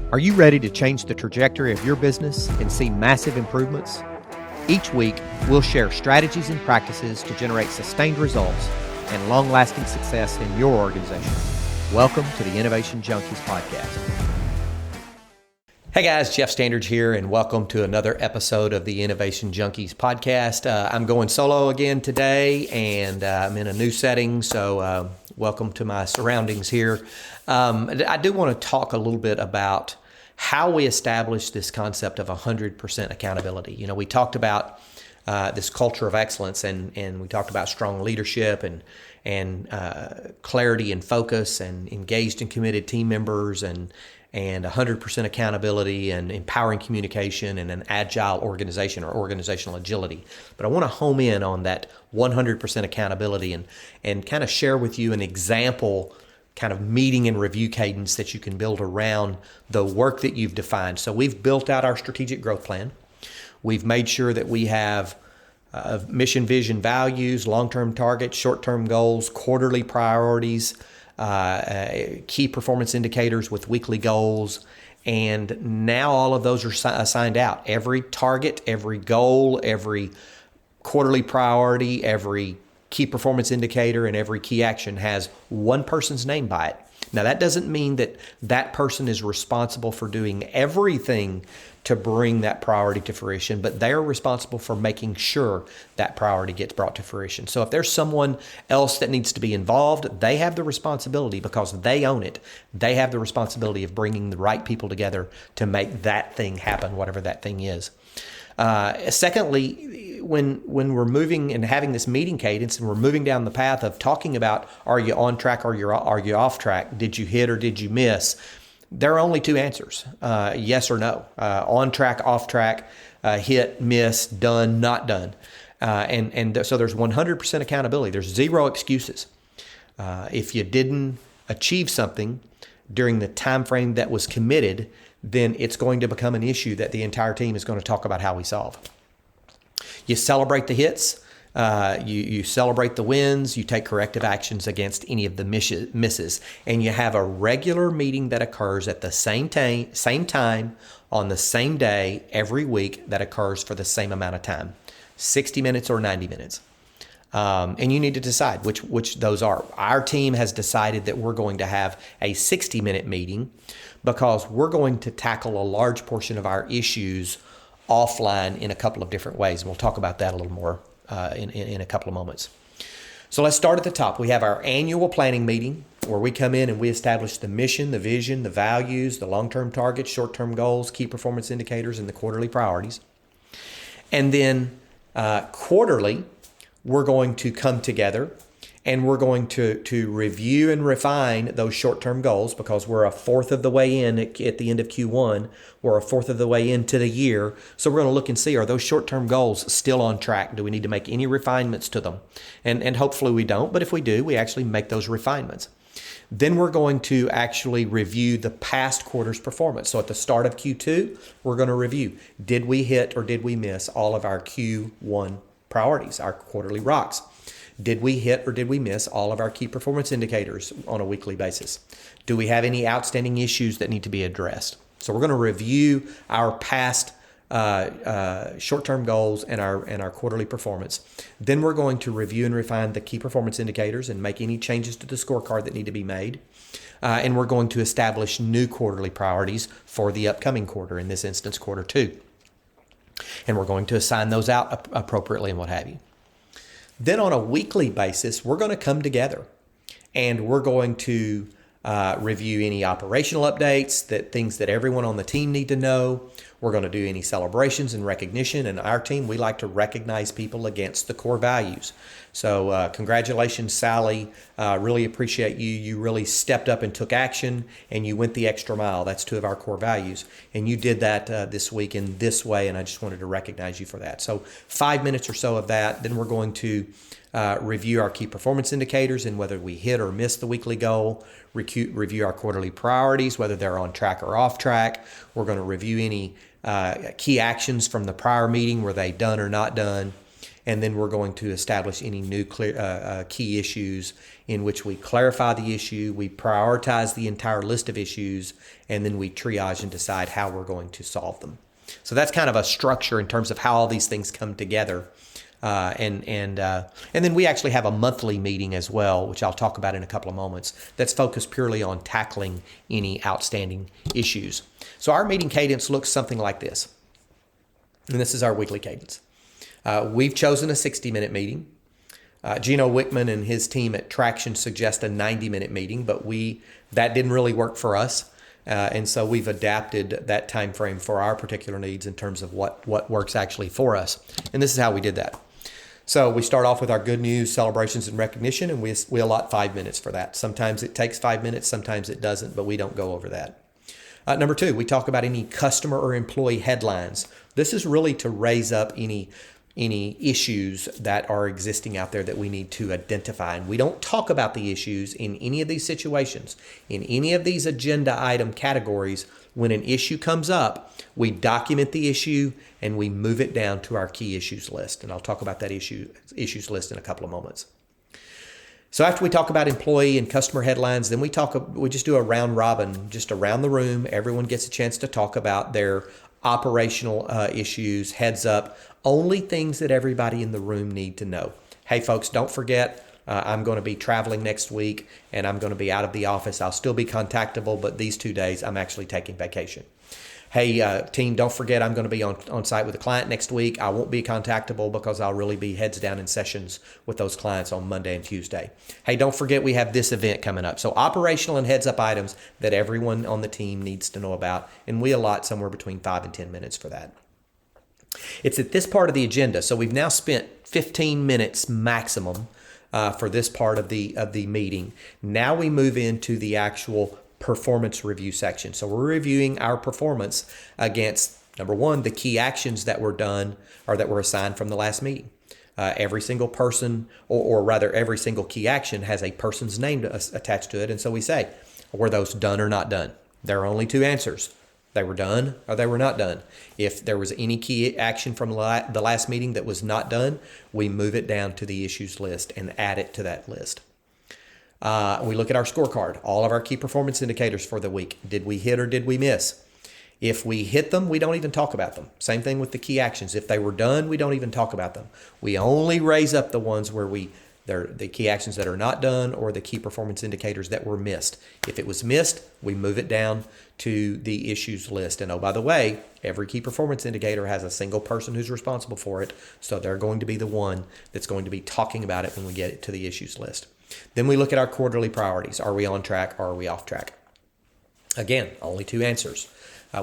Are you ready to change the trajectory of your business and see massive improvements? Each week, we'll share strategies and practices to generate sustained results and long-lasting success in your organization. Welcome to the Innovation Junkies podcast. Hey guys, Jeff Standridge here, and welcome to another episode of the Innovation Junkies podcast. I'm going solo again today, and I'm in a new setting, so welcome to my surroundings here. I do want to talk a little bit about how we establish this concept of 100% accountability. You know, we talked about this culture of excellence, and we talked about strong leadership and clarity and focus and engaged and committed team members and 100% accountability and empowering communication and an agile organization or organizational agility. But I want to home in on that 100% accountability and kind of share with you an example kind of meeting and review cadence that you can build around the work that you've defined. So we've built out our strategic growth plan. We've made sure that we have mission, vision, values, long-term targets, short-term goals, quarterly priorities, key performance indicators with weekly goals. And now all of those are assigned out. Every target, every goal, every quarterly priority, every key performance indicator, and every key action has one person's name by it. Now, that doesn't mean that that person is responsible for doing everything to bring that priority to fruition, but they're responsible for making sure that priority gets brought to fruition. So if there's someone else that needs to be involved, they have the responsibility because they own it. They have the responsibility of bringing the right people together to make that thing happen, whatever that thing is. Secondly, when we're moving and having this meeting cadence and we're moving down the path of talking about, are you on track or are you off track? Did you hit or did you miss? There are only two answers, yes or no. On track, off track, hit, miss, done, not done. And so there's 100% accountability. There's zero excuses. If you didn't achieve something during the time frame that was committed, then it's going to become an issue that the entire team is going to talk about how we solve. You celebrate the hits, you celebrate the wins, you take corrective actions against any of the misses, and you have a regular meeting that occurs at the same time on the same day every week that occurs for the same amount of time, 60 minutes or 90 minutes. And you need to decide which those are. Our team has decided that we're going to have a 60-minute meeting because we're going to tackle a large portion of our issues offline in a couple of different ways. And we'll talk about that a little more in a couple of moments. So let's start at the top. We have our annual planning meeting where we come in and we establish the mission, the vision, the values, the long-term targets, short-term goals, key performance indicators, and the quarterly priorities. And then quarterly, we're going to come together and we're going to review and refine those short-term goals because we're a fourth of the way in at the end of Q1. We're a fourth of the way into the year. So we're going to look and see, are those short-term goals still on track? Do we need to make any refinements to them? And hopefully we don't, but if we do, we actually make those refinements. Then we're going to actually review the past quarter's performance. So at the start of Q2, we're going to review, did we hit or did we miss all of our Q1 priorities, our quarterly rocks? Did we hit or did we miss all of our key performance indicators on a weekly basis? Do we have any outstanding issues that need to be addressed? So we're going to review our past short-term goals and our quarterly performance. Then we're going to review and refine the key performance indicators and make any changes to the scorecard that need to be made. And we're going to establish new quarterly priorities for the upcoming quarter, in this instance, quarter 2. And we're going to assign those out appropriately and what have you. Then on a weekly basis, we're going to come together and we're going to review any operational updates, things that everyone on the team need to know. We're going to do any celebrations and recognition. And our team, we like to recognize people against the core values. So congratulations, Sally. Really appreciate you. You really stepped up and took action and you went the extra mile. That's 2 of our core values. And you did that this week in this way. And I just wanted to recognize you for that. So 5 minutes or so of that. Then we're going to review our key performance indicators and whether we hit or miss the weekly goal, review our quarterly priorities, whether they're on track or off track. We're going to review any key actions from the prior meeting, were they done or not done, and then we're going to establish any new key issues in which we clarify the issue, we prioritize the entire list of issues, and then we triage and decide how we're going to solve them. So that's kind of a structure in terms of how all these things come together. And then we actually have a monthly meeting as well, which I'll talk about in a couple of moments, that's focused purely on tackling any outstanding issues. So our meeting cadence looks something like this. And this is our weekly cadence. We've chosen a 60-minute meeting. Gino Wickman and his team at Traction suggest a 90-minute meeting, but that didn't really work for us. And so we've adapted that time frame for our particular needs in terms of what works actually for us. And this is how we did that. So we start off with our good news, celebrations, and recognition, and we allot 5 minutes for that. Sometimes it takes 5 minutes, sometimes it doesn't, but we don't go over that. Number 2, we talk about any customer or employee headlines. This is really to raise up any issues that are existing out there that we need to identify. And we don't talk about the issues in any of these situations. In any of these agenda item categories, when an issue comes up, we document the issue and we move it down to our key issues list. And I'll talk about that issues list in a couple of moments. So after we talk about employee and customer headlines, then we just do a round robin, just around the room. Everyone gets a chance to talk about their operational issues, heads up, only things that everybody in the room need to know. Hey folks, don't forget, I'm going to be traveling next week and I'm going to be out of the office. I'll still be contactable, but these 2 days I'm actually taking vacation. Hey team, don't forget I'm going to be on site with a client next week. I won't be contactable because I'll really be heads down in sessions with those clients on Monday and Tuesday. Hey, don't forget we have this event coming up. So operational and heads up items that everyone on the team needs to know about, and we allot somewhere between 5 and 10 minutes for that. It's at this part of the agenda. So we've now spent 15 minutes maximum for this part of the meeting. Now we move into the actual performance review section. So we're reviewing our performance against, number 1, the key actions that were done or that were assigned from the last meeting. Every single person, or rather every single key action has a person's name attached to it. And so we say, were those done or not done? There are only 2 answers. They were done or they were not done. If there was any key action from the last meeting that was not done, we move it down to the issues list and add it to that list. We look at our scorecard, all of our key performance indicators for the week. Did we hit or did we miss? If we hit them, we don't even talk about them. Same thing with the key actions. If they were done, we don't even talk about them. We only raise up the ones where they're the key actions that are not done or the key performance indicators that were missed. If it was missed, we move it down to the issues list. And oh, by the way, every key performance indicator has a single person who's responsible for it. So they're going to be the one that's going to be talking about it when we get it to the issues list. Then we look at our quarterly priorities. Are we on track or are we off track? Again, only 2 answers.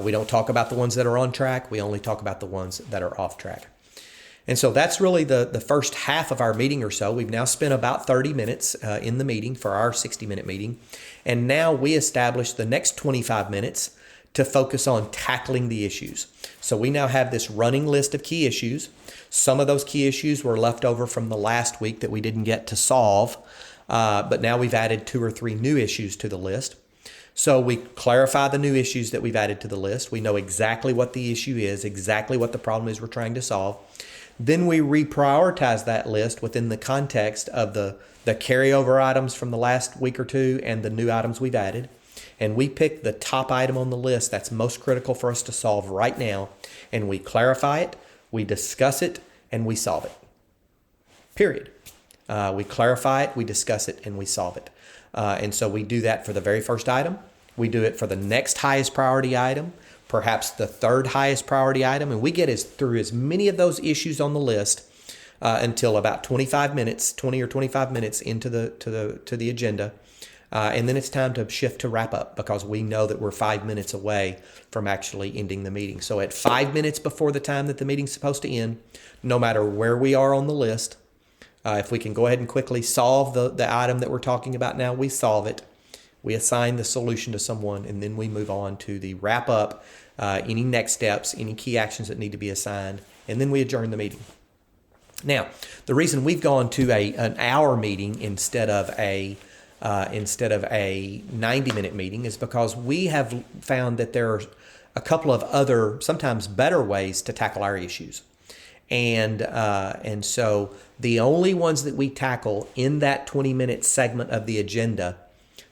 We don't talk about the ones that are on track. We only talk about the ones that are off track. And so that's really the first half of our meeting or so. We've now spent about 30 minutes in the meeting for our 60-minute meeting. And now we establish the next 25 minutes to focus on tackling the issues. So we now have this running list of key issues. Some of those key issues were left over from the last week that we didn't get to solve. But now we've added 2 or 3 new issues to the list. So we clarify the new issues that we've added to the list. We know exactly what the issue is, exactly what the problem is we're trying to solve. Then we reprioritize that list within the context of the carryover items from the last week or 2 and the new items we've added. And we pick the top item on the list that's most critical for us to solve right now. And we clarify it, we discuss it, and we solve it. Period. We clarify it, we discuss it, and we solve it. And so we do that for the very first item. We do it for the next highest priority item, perhaps the third highest priority item, and we get through as many of those issues on the list until about 20 or 25 minutes into the agenda. And then it's time to shift to wrap up because we know that we're 5 minutes away from actually ending the meeting. So at 5 minutes before the time that the meeting's supposed to end, no matter where we are on the list, if we can go ahead and quickly solve the item that we're talking about now, we solve it. We assign the solution to someone, and then we move on to the wrap up, any next steps, any key actions that need to be assigned, and then we adjourn the meeting. Now, the reason we've gone to an hour meeting instead of a 90-minute meeting is because we have found that there are a couple of other, sometimes better ways to tackle our issues. And so the only ones that we tackle in that 20-minute segment of the agenda,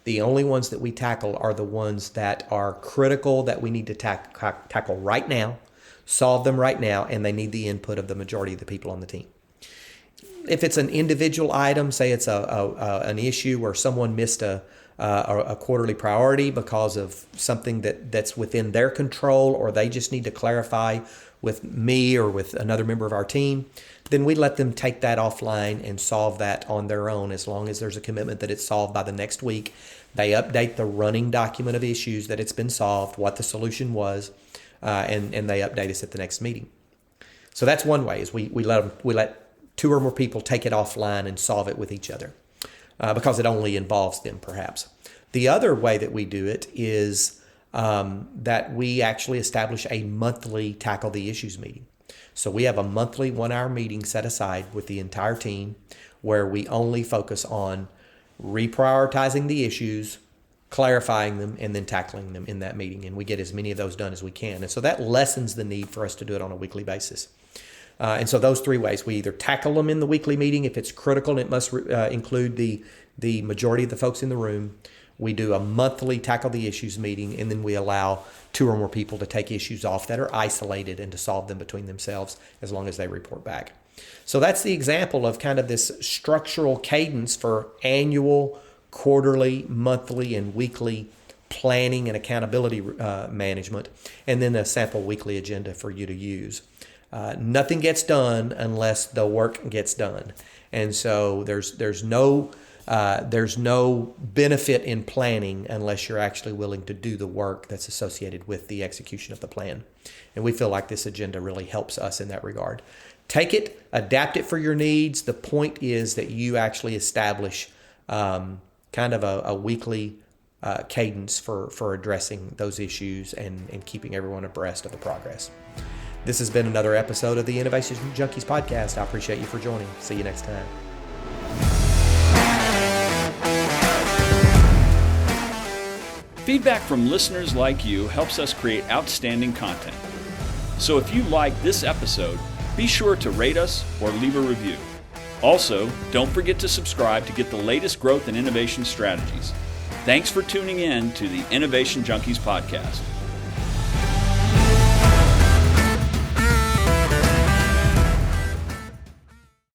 the only ones that we tackle are the ones that are critical, that we need to tackle right now, solve them right now, and they need the input of the majority of the people on the team. If it's an individual item, say it's an issue where someone missed a quarterly priority because of something that's within their control, or they just need to clarify with me or with another member of our team, then we let them take that offline and solve that on their own, as long as there's a commitment that it's solved by the next week. They update the running document of issues that it's been solved, what the solution was, and they update us at the next meeting. So that's one way, is we let two or more people take it offline and solve it with each other, because it only involves them, perhaps. The other way that we do it is that we actually establish a monthly Tackle the Issues meeting. So we have a monthly 1-hour meeting set aside with the entire team, where we only focus on reprioritizing the issues, clarifying them, and then tackling them in that meeting. And we get as many of those done as we can. And so that lessens the need for us to do it on a weekly basis. And so those three ways: we either tackle them in the weekly meeting if it's critical and it must include the majority of the folks in the room. We do a monthly Tackle the Issues meeting, and then we allow two or more people to take issues off that are isolated and to solve them between themselves, as long as they report back. So that's the example of kind of this structural cadence for annual, quarterly, monthly, and weekly planning and accountability management, and then a sample weekly agenda for you to use. Nothing gets done unless the work gets done. And so there's no benefit in planning unless you're actually willing to do the work that's associated with the execution of the plan. And we feel like this agenda really helps us in that regard. Take it, adapt it for your needs. The point is that you actually establish kind of a weekly cadence for addressing those issues and keeping everyone abreast of the progress. This has been another episode of the Innovation Junkies podcast. I appreciate you for joining. See you next time. Feedback from listeners like you helps us create outstanding content. So if you like this episode, be sure to rate us or leave a review. Also, don't forget to subscribe to get the latest growth and innovation strategies. Thanks for tuning in to the Innovation Junkies podcast.